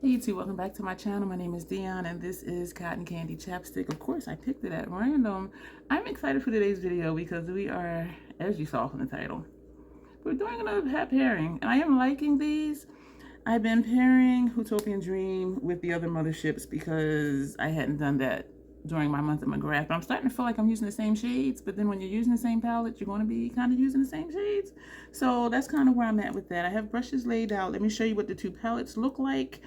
Hey YouTube, welcome back to my channel. My name is Dion and this is Cotton Candy Chapstick. Of course, I picked it at random. I'm excited for today's video because we are, as you saw from the title, we're doing another hat pairing. And I am liking these. I've been pairing Huetopian Dream with the other Motherships because I hadn't done that during my month of McGrath. But I'm starting to feel like I'm using the same shades, but then when you're using the same palette, you're going to be kind of using the same shades. So that's kind of where I'm at with that. I have brushes laid out. Let me show you what the two palettes look like.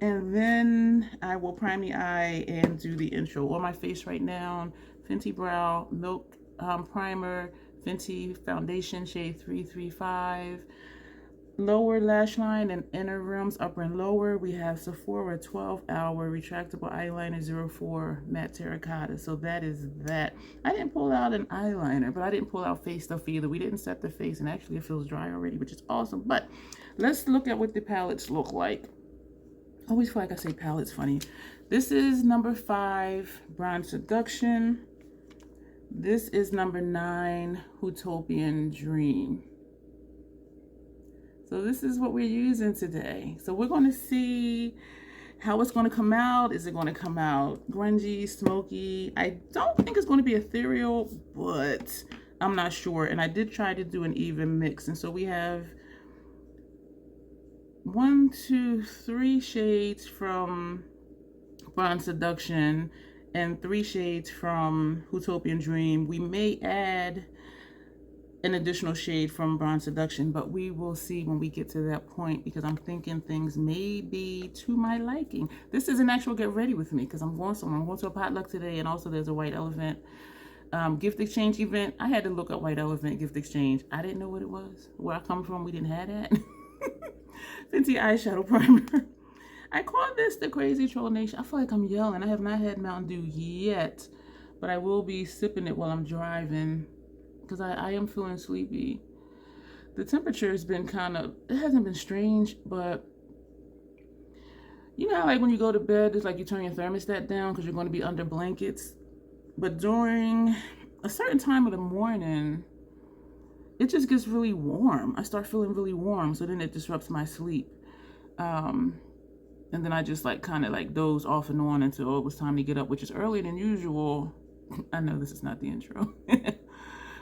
And then I will prime the eye and do the intro. On my face right now, Fenty Brow Milk Primer, Fenty Foundation Shade 335. Lower lash line and inner rims, upper and lower. We have Sephora 12-hour retractable eyeliner 04 matte terracotta. So that is that. I didn't pull out an eyeliner, but I didn't pull out face stuff either. We didn't set the face, and actually it feels dry already, which is awesome. But let's look at what the palettes look like. I always feel like I say palettes funny. This is number 5, Bronze Seduction. This is number 9, Huetopian Dream. So this is what we're using today. So we're going to see how it's going to come out. Is it going to come out grungy, smoky? I don't think it's going to be ethereal, but I'm not sure. And I did try to do an even mix. And so we have 1, 2, 3 shades from Bronze Seduction and 3 shades from Huetopian Dream. We may add an additional shade from Bronze Seduction, but we will see when we get to that point because I'm thinking things may be to my liking. This is an actual get ready with me because I'm going somewhere. I'm going to a potluck today, and also there's a White Elephant gift exchange event. I had to look up White Elephant gift exchange. I didn't know what it was. Where I come from, we didn't have that. Fenty eyeshadow primer. I call this the Crazy Troll Nation. I feel like I'm yelling. I have not had Mountain Dew yet, but I will be sipping it while I'm driving because I am feeling sleepy. The temperature has been it hasn't been strange, but you know how like when you go to bed, it's like you turn your thermostat down because you're going to be under blankets. But during a certain time of the morning, it just gets really warm. I start feeling really warm, so then it disrupts my sleep. And then I just kind of doze off and on until it was time to get up, which is earlier than usual. I know this is not the intro.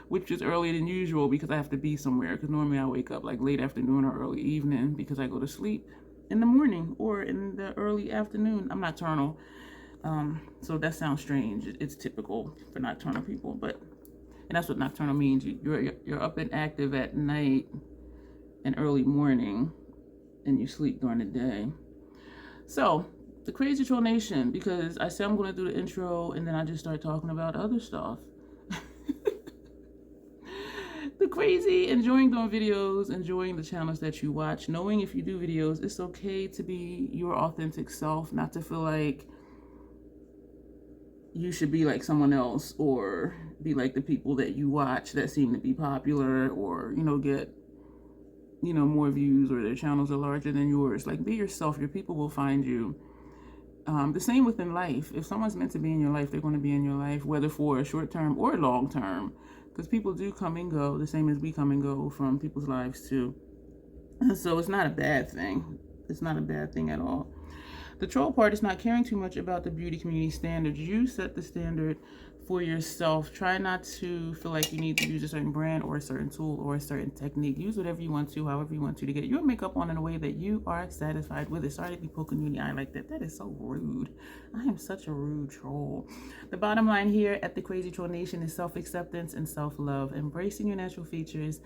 Which is earlier than usual because I have to be somewhere, because normally I wake up like late afternoon or early evening because I go to sleep in the morning or in the early afternoon. I'm nocturnal. So that sounds strange. It's typical for nocturnal people, and that's what nocturnal means. You're up and active at night and early morning, and you sleep during the day. So the Crazy Troll Nation, because I said I'm going to do the intro, and then I just start talking about other stuff. The crazy, enjoying doing videos, enjoying the channels that you watch, knowing if you do videos, it's okay to be your authentic self, not to feel like you should be like someone else or be like the people that you watch that seem to be popular or, get, more views, or their channels are larger than yours. Like, be yourself. Your people will find you. The same within life. If someone's meant to be in your life, they're going to be in your life, whether for a short term or long term, because people do come and go, the same as we come and go from people's lives too. And so it's not a bad thing. It's not a bad thing at all. The troll part is not caring too much about the beauty community standards. You set the standard for yourself. Try not to feel like you need to use a certain brand or a certain tool or a certain technique. Use whatever you want to, however you want to get your makeup on in a way that you are satisfied with it. Sorry to be poking you in the eye like that. That is so rude. I am such a rude troll. The bottom line here at the Crazy Troll Nation is self-acceptance and self-love. Embracing your natural features,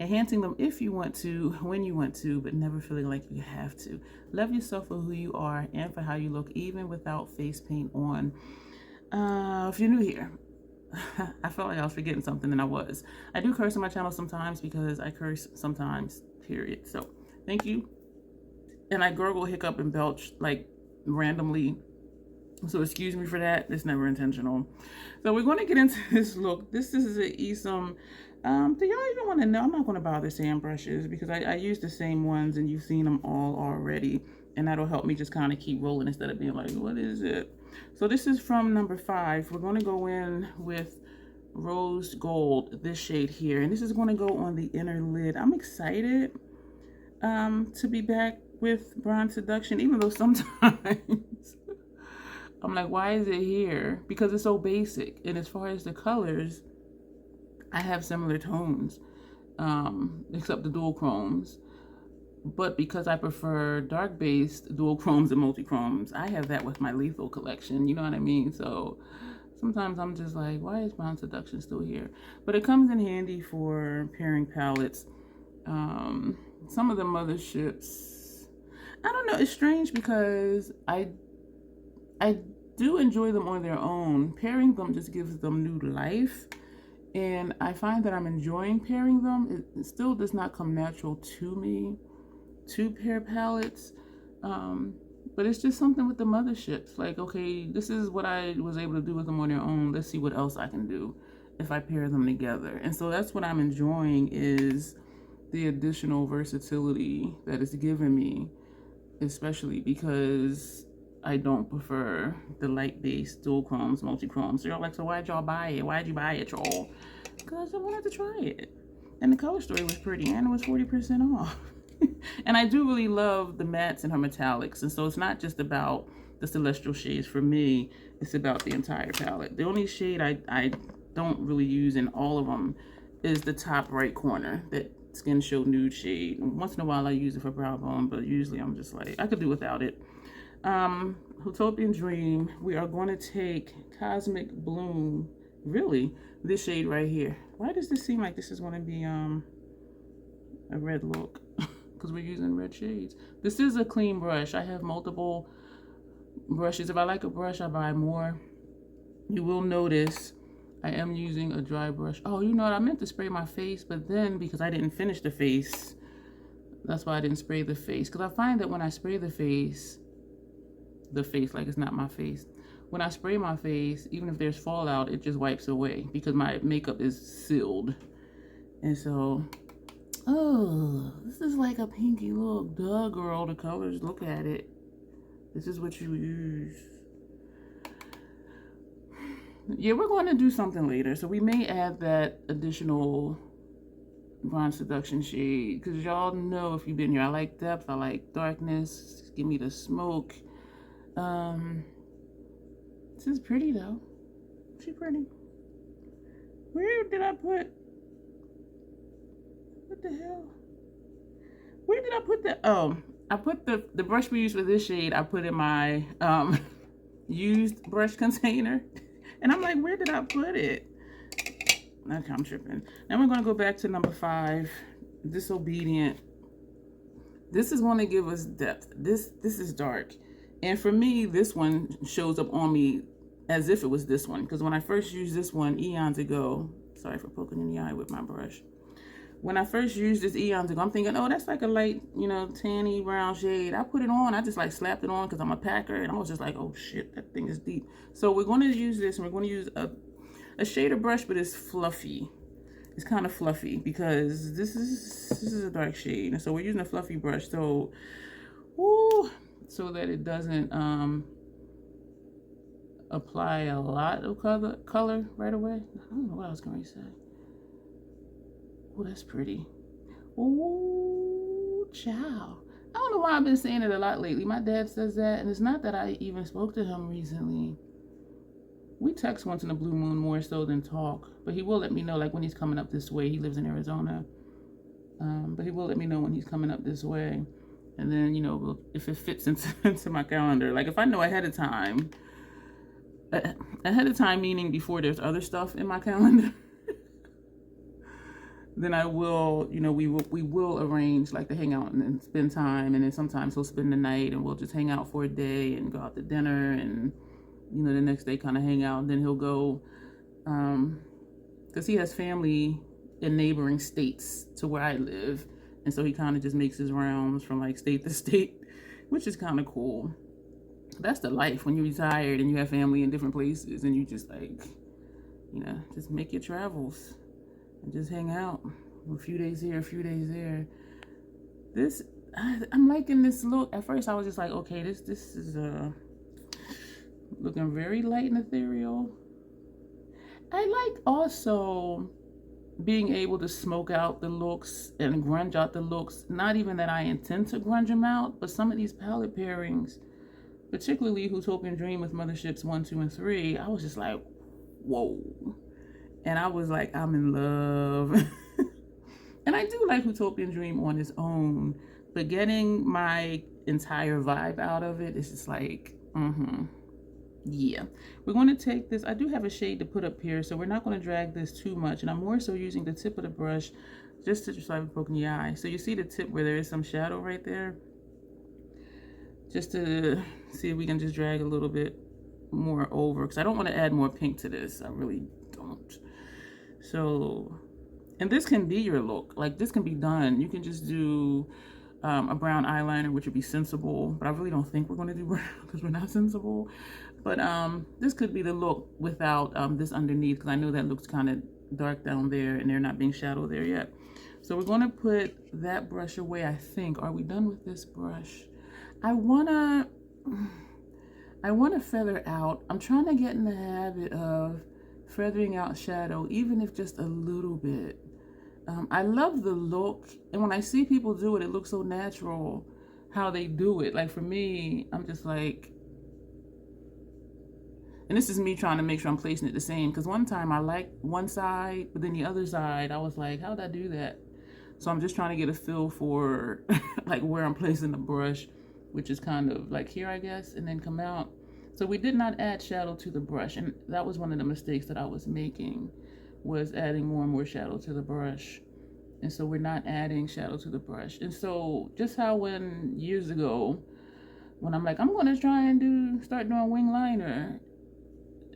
enhancing them if you want to, when you want to, but never feeling like you have to. Love yourself for who you are and for how you look, even without face paint on. If you're new here, I felt like I was forgetting something, and I was. I do curse on my channel sometimes because I curse sometimes, period. So thank you. And I gurgle, hiccup, and belch like randomly. So excuse me for that. It's never intentional. So we're going to get into this look. This is an Esom. Do y'all even want to know? I'm not going to bother sand brushes because I use the same ones and you've seen them all already. And that'll help me just kind of keep rolling instead of being like, what is it? So this is from number 5. We're going to go in with Rose Gold, this shade here. And this is going to go on the inner lid. I'm excited to be back with Bronze Seduction, even though sometimes I'm like, why is it here? Because it's so basic. And as far as the colors, I have similar tones, except the dual chromes. But because I prefer dark-based dual chromes and multi-chromes, I have that with my Lethal collection. You know what I mean? So sometimes I'm just like, why is Bronze Seduction still here? But it comes in handy for pairing palettes. Some of the Motherships, I don't know. It's strange because I do enjoy them on their own. Pairing them just gives them new life. And I find that I'm enjoying pairing them. It still does not come natural to me to pair palettes. But it's just something with the Motherships. Like, okay, this is what I was able to do with them on their own. Let's see what else I can do if I pair them together. And so that's what I'm enjoying, is the additional versatility that it's given me, especially because I don't prefer the light-based dual chromes, multi-chromes. So you're like, so why'd y'all buy it? Why'd you buy it, y'all? Because I wanted to try it. And the color story was pretty, and it was 40% off. And I do really love the mattes and her metallics. And so it's not just about the celestial shades for me. It's about the entire palette. The only shade I don't really use in all of them is the top right corner, that Skin Show Nude shade. Once in a while I use it for brow bone, but usually I'm just like, I could do without it. Huetopian Dream, we are going to take Cosmic Bloom, really, this shade right here. Why does this seem like this is going to be a red look? Because we're using red shades. This is a clean brush. I have multiple brushes. If I like a brush, I buy more. You will notice I am using a dry brush. Oh, you know what? I meant to spray my face, but then because I didn't finish the face, that's why I didn't spray the face. Because I find that when I spray the face like it's not my face. When I spray my face, even if there's fallout, it just wipes away because my makeup is sealed. And so, oh, this is like a pinky look. Duh, girl, the colors, look at it. This is what you use. Yeah, we're going to do something later. So we may add that additional Bronze Seduction shade. Because y'all know, if you've been here, I like depth, I like darkness. Give me the smoke. This is pretty though. She's pretty. Where did I put? What the hell? Where did I put that? Oh, I put the brush we used for this shade. I put in my used brush container, and I'm like, where did I put it? Okay, I'm tripping. Now we're gonna go back to number 5, Disobedient. This is going to give us depth. This is dark. And for me, this one shows up on me as if it was this one. Because when I first used this one eons ago, sorry for poking in the eye with my brush. When I first used this eons ago, I'm thinking, oh, that's like a light, you know, tanny brown shade. I put it on. I just like slapped it on because I'm a packer. And I was just like, oh, shit, that thing is deep. So we're going to use this. And we're going to use a shader brush, but it's fluffy. It's kind of fluffy because this is a dark shade. And so we're using a fluffy brush. So, woo, so that it doesn't apply a lot of color right away. I don't know what I was going to say. Oh, that's pretty. Oh, child. I don't know why I've been saying it a lot lately. My dad says that, and it's not that I even spoke to him recently. We text once in a blue moon more so than talk, but he will let me know, like when he's coming up this way. He lives in Arizona, but he will let me know when he's coming up this way. And then, you know, if it fits into my calendar, like if I know ahead of time meaning before there's other stuff in my calendar, then I will, you know, we will arrange like to hang out and spend time. And then sometimes he'll spend the night and we'll just hang out for a day and go out to dinner, and, you know, the next day kind of hang out. And then he'll go, because he has family in neighboring states to where I live. And so he kind of just makes his rounds from like state to state, which is kind of cool. That's the life when you're retired and you have family in different places and you just like, you know, just make your travels and just hang out a few days here, a few days there. I'm liking this look. At first I was just like, okay, this is looking very light and ethereal. I like also being able to smoke out the looks and grunge out the looks. Not even that I intend to grunge them out, but some of these palette pairings, particularly Huetopian Dream with Motherships 1, 2, and 3, I was just like, whoa. And I was like, I'm in love. And I do like Huetopian Dream on its own, but getting my entire vibe out of it is just like, yeah. We're going to take this. I do have a shade to put up here, so we're not going to drag this too much. And I'm more so using the tip of the brush just to try to poke in the eye. So you see the tip where there is some shadow right there? Just to see if we can just drag a little bit more over, because I don't want to add more pink to this. I really don't. So, and this can be your look. Like, this can be done. You can just do a brown eyeliner, which would be sensible, but I really don't think we're going to do brown because we're not sensible. But this could be the look without this underneath, because I know that looks kind of dark down there and they're not being shadowed there yet. So we're going to put that brush away, I think. Are we done with this brush? I wanna feather out. I'm trying to get in the habit of feathering out shadow, even if just a little bit. I love the look, and when I see people do it, it looks so natural how they do it. Like, for me, I'm just like, and this is me trying to make sure I'm placing it the same, because one time I liked one side, but then the other side, I was like, how'd I do that? So I'm just trying to get a feel for like where I'm placing the brush, which is kind of like here, I guess, and then come out. So we did not add shadow to the brush, and that was one of the mistakes that I was making, was adding more and more shadow to the brush. And so we're not adding shadow to the brush. And so just how when years ago, when I'm like, I'm going to try and start doing wing liner.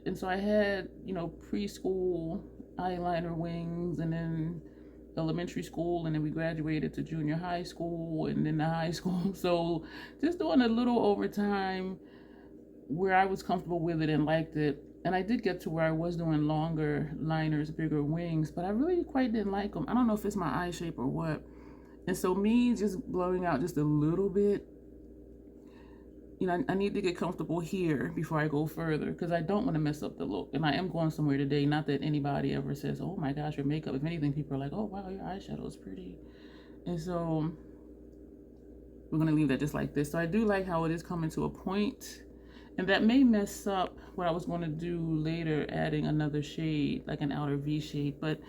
And so I had, you know, preschool eyeliner wings, and then elementary school, and then we graduated to junior high school, and then the high school. So just doing a little over time where I was comfortable with it and liked it. And I did get to where I was doing longer liners, bigger wings, but I really quite didn't like them. I don't know if it's my eye shape or what. And so me just blowing out just a little bit, you know, I need to get comfortable here before I go further, because I don't want to mess up the look. And I am going somewhere today. Not that anybody ever says, oh my gosh, your makeup. If anything, people are like, oh wow, your eyeshadow is pretty. And so we're going to leave that just like this. So I do like how it is coming to a point. And that may mess up what I was going to do later, adding another shade, like an outer V shade. But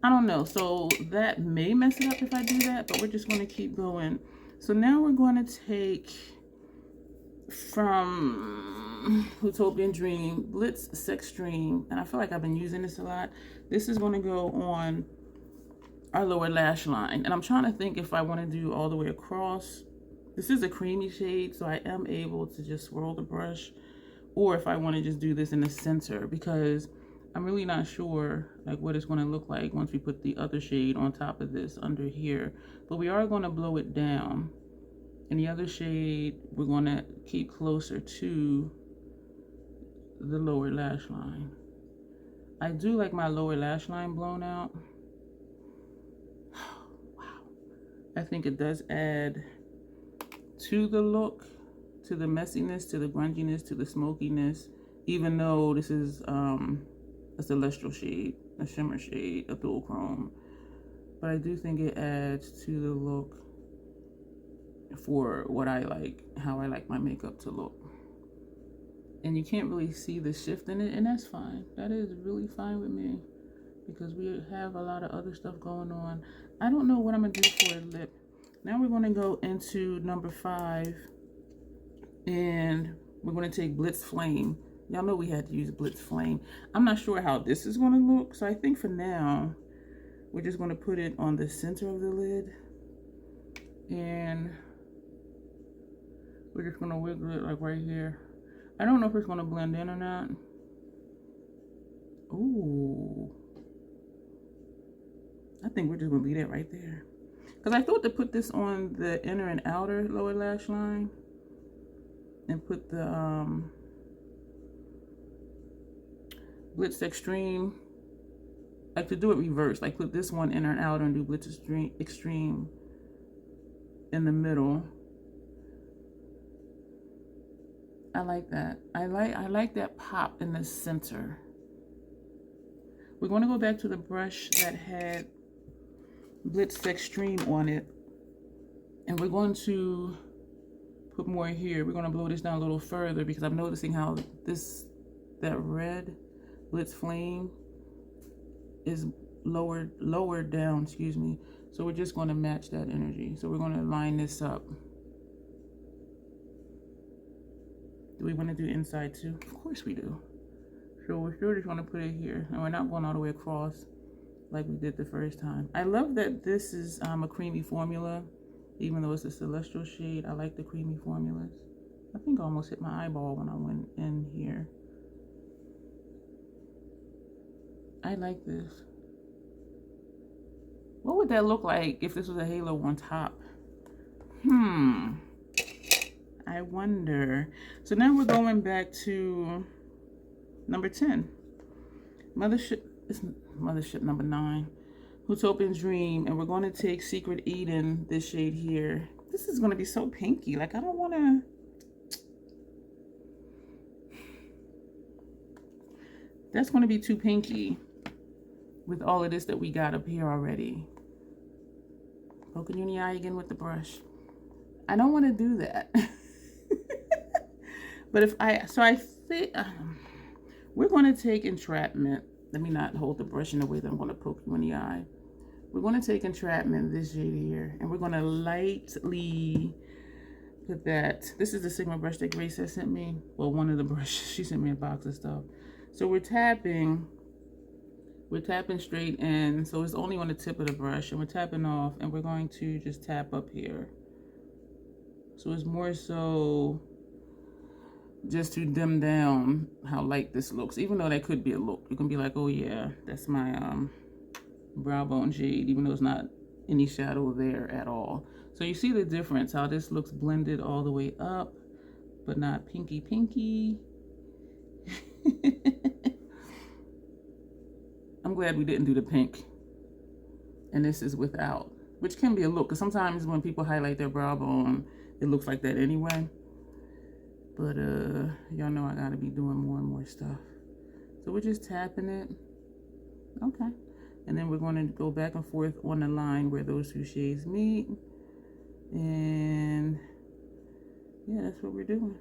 I don't know. So that may mess it up if I do that. But we're just going to keep going. So now we're going to take from Huetopian Dream, Blitz Sex Dream. And I feel like I've been using this a lot. This is going to go on our lower lash line. And I'm trying to think if I want to do all the way across. This is a creamy shade, so I am able to just swirl the brush, or if I want to just do this in the center, because I'm really not sure like what it's going to look like once we put the other shade on top of this under here. But we are going to blow it down, and the other shade we're going to keep closer to the lower lash line. I do like my lower lash line blown out. Wow. I think it does add to the look, to the messiness, to the grunginess, to the smokiness, even though this is a celestial shade, a shimmer shade, a dual chrome. But I do think it adds to the look for what I like, how I like my makeup to look. And you can't really see the shift in it, and that's fine. That is really fine with me, because we have a lot of other stuff going on. I don't know what I'm gonna do for a lip. Now we're going to go into number 5, and we're going to take Blitz Flame. Y'all know we had to use Blitz Flame. I'm not sure how this is going to look, so I think for now, we're just going to put it on the center of the lid, and we're just going to wiggle it like right here. I don't know if it's going to blend in or not. Ooh. I think we're just going to leave that right there. Because I thought to put this on the inner and outer lower lash line and put the Blitz Extreme, like to do it reverse, like put this one inner and outer and do Blitz Extreme in the middle. I like that. I like that pop in the center. We're going to go back to the brush that had Blitz Extreme on it. And we're going to put more here. We're going to blow this down a little further because I'm noticing how that red Blitz Flame is lowered down, excuse me. So we're just going to match that energy. So we're going to line this up. Do we want to do inside too? Of course we do. So we're still just going to put it here. And we're not going all the way across like we did the first time. I love that this is a creamy formula. Even though it's a celestial shade, I like the creamy formulas. I think I almost hit my eyeball when I went in here. I like this. What would that look like if this was a halo on top? I wonder. So now we're going back to number 10. Mothership, it's Mothership number 9. Huetopian Dream, and we're going to take Secret Eden, this shade here. This is going to be so pinky. Like, I don't want to... That's going to be too pinky with all of this that we got up here already. Poking you in the eye again with the brush. I don't want to do that. But I think we're going to take Entrapment. Let me not hold the brush in the way that I'm going to poke you in the eye. We're going to take Entrapment, this shade here, and we're going to lightly put that. This is the Sigma brush that Grace has sent me. Well, one of the brushes. She sent me a box of stuff. So we're tapping straight in. So it's only on the tip of the brush, and we're tapping off, and we're going to just tap up here. So it's more so just to dim down how light this looks, even though that could be a look. You can be like, oh yeah, that's my brow bone shade, even though it's not any shadow there at all. So you see the difference, how this looks blended all the way up, but not pinky. I'm glad we didn't do the pink. And this is without, which can be a look, because sometimes when people highlight their brow bone, it looks like that anyway. But y'all know I gotta be doing more and more stuff. So we're just tapping it. Okay. And then we're going to go back and forth on the line where those two shades meet. And yeah, that's what we're doing.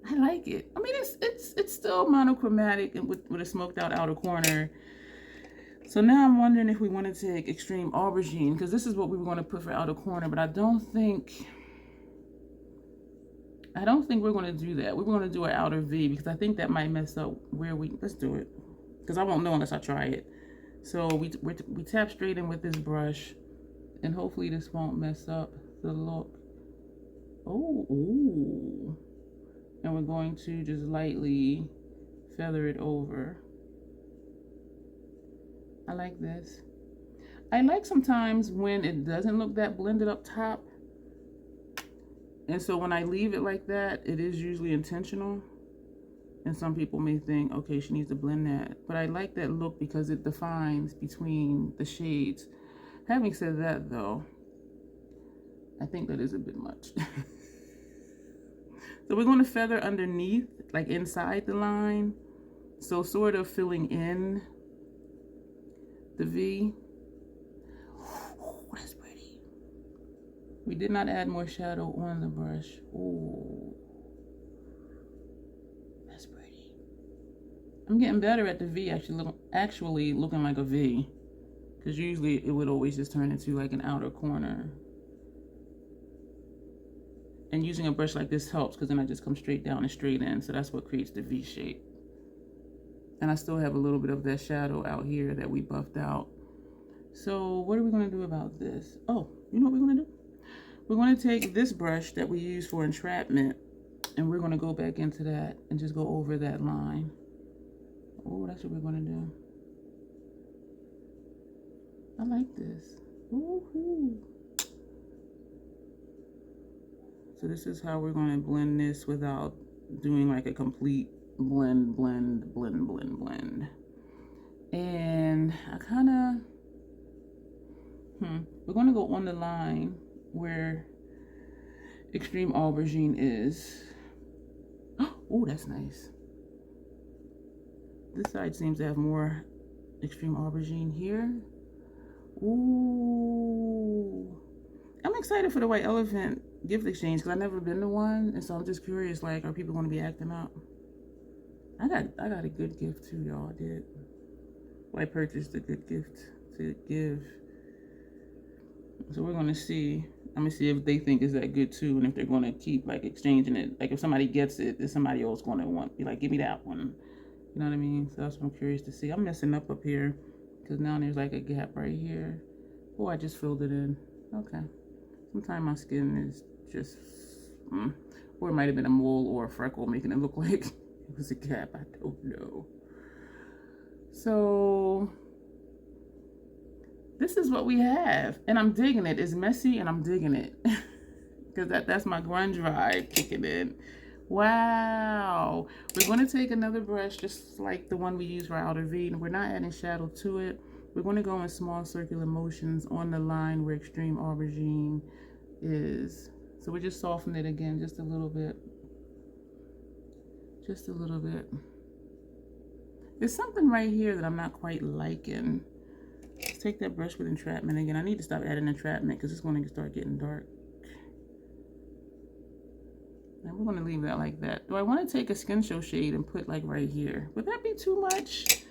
I like it. I mean, it's still monochromatic and with a smoked out outer corner. So now I'm wondering if we want to take Extreme Aubergine, because this is what we were going to put for outer corner, but I don't think we're going to do that. We're going to do an outer V, because I think that might mess up where let's do it, because I won't know unless I try it. So we tap straight in with this brush, and hopefully this won't mess up the look. Oh, ooh. And we're going to just lightly feather it over. I like this. I like sometimes when it doesn't look that blended up top. And so when I leave it like that, it is usually intentional. And some people may think, okay, she needs to blend that. But I like that look because it defines between the shades. Having said that, though, I think that is a bit much. So we're going to feather underneath, like inside the line. So sort of filling in the V. Ooh, that's pretty. We did not add more shadow on the brush. Ooh, that's pretty. I'm getting better at the V, actually looking like a V. Because usually it would always just turn into like an outer corner. And using a brush like this helps, because then I just come straight down and straight in. So that's what creates the V shape. And I still have a little bit of that shadow out here that we buffed out. So what are we going to do about this? Oh, you know what we're going to do? We're going to take this brush that we use for entrapment, and we're going to go back into that and just go over that line. Oh, that's what we're going to do. I like this. Woohoo. So this is how we're going to blend this without doing like a complete blend. And I kind of, we're going to go on the line where Extreme Aubergine is. Oh, that's nice. This side seems to have more extreme aubergine here. Ooh. I'm excited for the White Elephant gift exchange because I've never been to one, and so I'm just curious, like, are people going to be acting up? I got a good gift too, y'all. I did. Well, I purchased a good gift to give. So we're gonna see. I'm gonna see if they think is that good too, and if they're gonna keep like exchanging it. Like if somebody gets it, is somebody else gonna be like, give me that one? You know what I mean? So that's what I'm curious to see. I'm messing up here because now there's like a gap right here. Oh, I just filled it in. Okay. Sometimes my skin is just, or it might have been a mole or a freckle making it look like it was a gap. I don't know. So this is what we have, and I'm digging it. It's messy, and I'm digging it because that's my grunge vibe kicking in. Wow. We're going to take another brush just like the one we used for outer V, and we're not adding shadow to it. We're going to go in small circular motions on the line where extreme aubergine is. So we just soften it again just a little bit. Just a little bit. There's something right here that I'm not quite liking. Let's take that brush with entrapment again. I need to stop adding entrapment because it's going to start getting dark. And we're going to leave that like that. Do I want to take a skin show shade and put like right here? Would that be too much?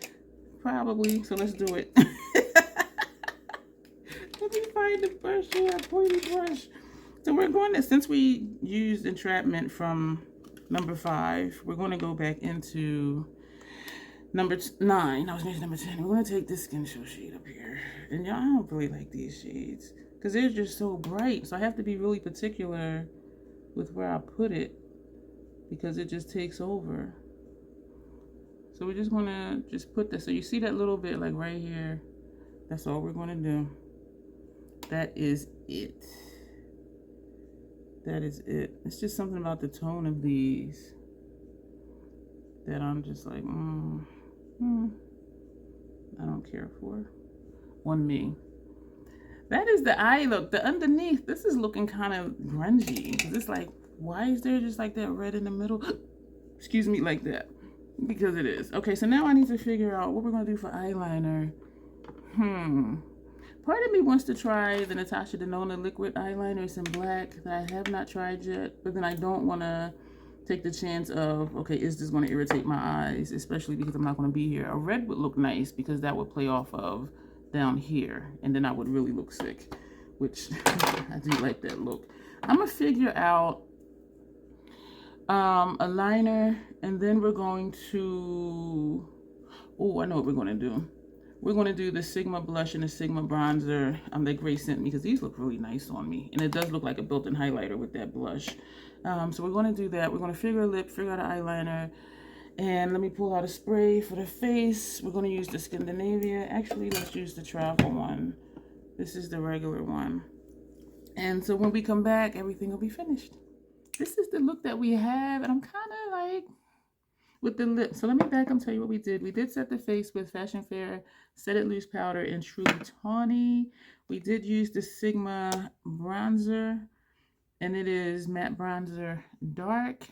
Probably. So let's do it. Let me find the brush here, a pointy brush. So we're going to, since we used entrapment from number 5, we're going to go back into number 9. I was making number 10. We're going to take this skin show shade up here. And y'all, I don't really like these shades because they're just so bright. So I have to be really particular with where I put it because it just takes over. So we're just going to just put this. So you see that little bit like right here. That's all we're going to do. That is it. That is it. It's just something about the tone of these that I'm just like, I don't care for. On me. That is the eye look. The underneath, this is looking kind of grungy. It's like, why is there just like that red in the middle? Excuse me, like that. Because it is. Okay, so now I need to figure out what we're going to do for eyeliner. Part of me wants to try the Natasha Denona liquid eyeliner. It's in black that I have not tried yet. But then I don't want to take the chance of, okay, is this going to irritate my eyes? Especially because I'm not going to be here. A red would look nice because that would play off of down here. And then I would really look sick. Which, I do like that look. I'm going to figure out a liner. And then we're going to, oh, I know what we're going to do. We're going to do the Sigma blush and the Sigma bronzer that Grace sent me because these look really nice on me. And it does look like a built-in highlighter with that blush. So we're going to do that. We're going to figure a lip, figure out an eyeliner. And let me pull out a spray for the face. We're going to use the Scandinavia. Actually, let's use the travel one. This is the regular one. And so when we come back, everything will be finished. This is the look that we have. And I'm kind of like with the lip. So let me back and tell you what we did. We did set the face with Fashion Fair Set It Loose powder in Truly Tawny. We did use the Sigma bronzer, and it is matte bronzer dark.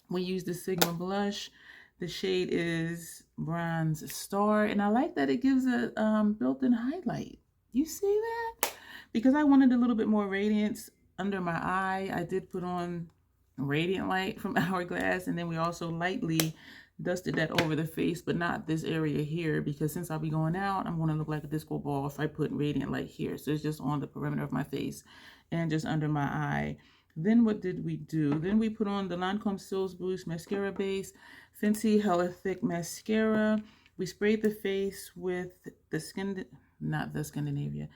We used the Sigma blush. The shade is Bronze Star, and I like that it gives a built-in highlight. You see that? Because I wanted a little bit more radiance under my eye, I did put on Radiant Light from Hourglass, and then we also lightly dusted that over the face, but not this area here, because since I'll be going out, I'm going to look like a disco ball if I put Radiant Light here. So it's just on the perimeter of my face and just under my eye. Then what did we do? Then we put on the Lancome Sills Boost Mascara Base, Fenty Hella Thick Mascara. We sprayed the face with the Scandinavia,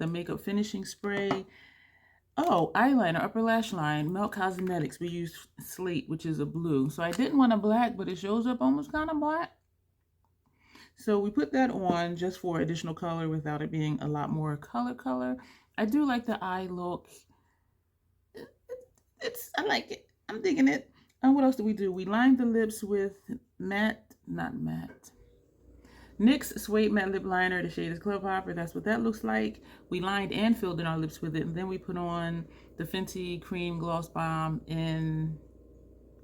the Makeup Finishing Spray. Oh, eyeliner, upper lash line, Melt Cosmetics. We used Slate, which is a blue. So I didn't want a black, but it shows up almost kind of black. So we put that on just for additional color without it being a lot more color. I do like the eye look. I like it. I'm digging it. And what else did we do? We lined the lips with NYX Suede Matte Lip Liner. The shade is Club Hopper. That's what that looks like. We lined and filled in our lips with it. And then we put on the Fenty Cream Gloss Bomb in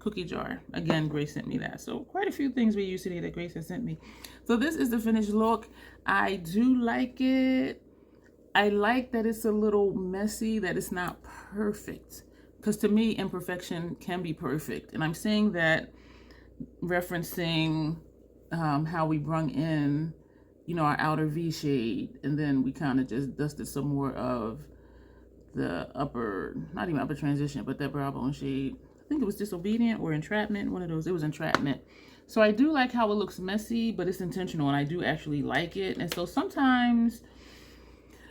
cookie jar. Again, Grace sent me that. So quite a few things we use today that Grace has sent me. So this is the finished look. I do like it. I like that it's a little messy, that it's not perfect. Because to me, imperfection can be perfect. And I'm saying that referencing how we brung in, you know, our outer V shade, and then we kind of just dusted some more of the upper, not even upper transition, but that brow bone shade. I think it was Disobedient or Entrapment, one of those. It was Entrapment. So I do like how it looks messy, but it's intentional, and I do actually like it. And so sometimes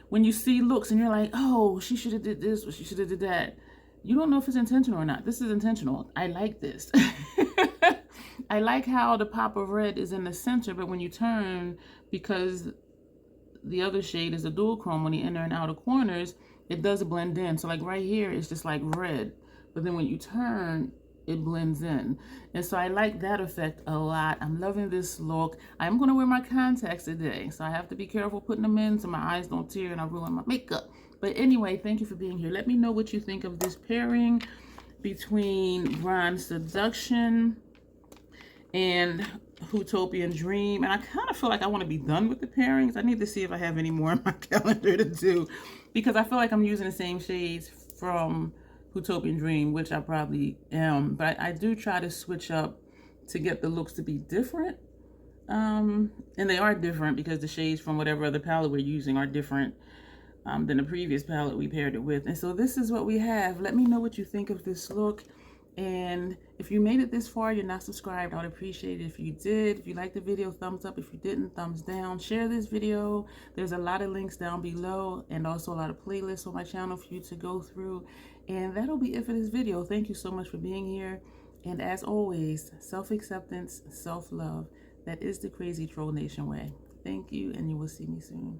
when you see looks and you're like, oh, she should have did this or she should have did that, you don't know if it's intentional or not. This is intentional. I like this. I like how the pop of red is in the center, but when you turn, because the other shade is a dual chrome, on the inner and outer corners, it does blend in. So like right here, it's just like red, but then when you turn, it blends in. And so I like that effect a lot. I'm loving this look. I'm gonna wear my contacts today, so I have to be careful putting them in so my eyes don't tear and I ruin my makeup. But anyway, thank you for being here. Let me know what you think of this pairing between Bronze Seduction and Huetopian Dream. And I kind of feel like I want to be done with the pairings. I need to see if I have any more on my calendar to do, because I feel like I'm using the same shades from Huetopian Dream, which I probably am. But I do try to switch up to get the looks to be different. And they are different because the shades from whatever other palette we're using are different than the previous palette we paired it with. And so this is what we have. Let me know what you think of this look. And if you made it this far, you're not subscribed, I would appreciate it if you did. If you liked the video, thumbs up. If you didn't, thumbs down. Share this video. There's a lot of links down below, and also a lot of playlists on my channel for you to go through. And that'll be it for this video. Thank you so much for being here. And as always, self-acceptance, self-love. That is the Crazy Troll Nation way. Thank you, and you will see me soon.